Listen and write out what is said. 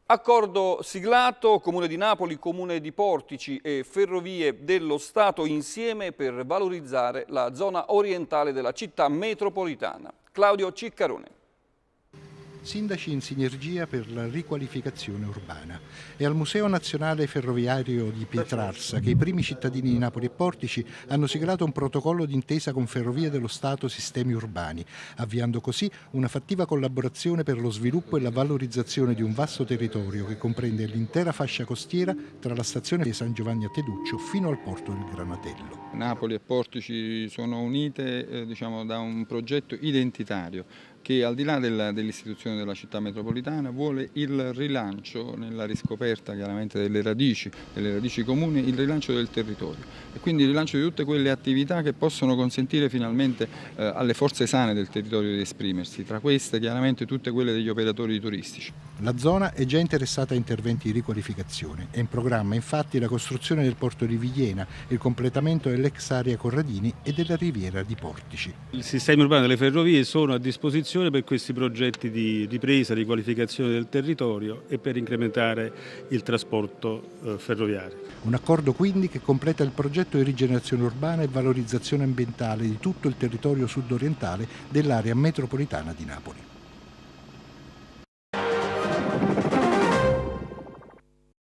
Accordo siglato, Comune di Napoli, Comune di Portici e Ferrovie dello Stato insieme per valorizzare la zona orientale della città metropolitana. Claudio Ciccarone. Sindaci in sinergia per la riqualificazione urbana. È al Museo Nazionale Ferroviario di Pietrarsa che i primi cittadini di Napoli e Portici hanno siglato un protocollo d'intesa con Ferrovie dello Stato Sistemi Urbani, avviando così una fattiva collaborazione per lo sviluppo e la valorizzazione di un vasto territorio che comprende l'intera fascia costiera tra la stazione di San Giovanni a Teduccio fino al porto del Granatello. Napoli e Portici sono unite da un progetto identitario che al di là dell'istituzione della città metropolitana vuole il rilancio nella riscoperta chiaramente delle radici comuni, il rilancio del territorio e quindi il rilancio di tutte quelle attività che possono consentire finalmente alle forze sane del territorio di esprimersi, tra queste chiaramente tutte quelle degli operatori turistici. La zona è già interessata a interventi di riqualificazione. È in programma infatti la costruzione del porto di Vigliena, il completamento dell'ex area Corradini e della riviera di Portici. I sistemi urbani delle ferrovie sono a disposizione per questi progetti di ripresa, di qualificazione del territorio e per incrementare il trasporto ferroviario. Un accordo quindi che completa il progetto di rigenerazione urbana e valorizzazione ambientale di tutto il territorio sud-orientale dell'area metropolitana di Napoli.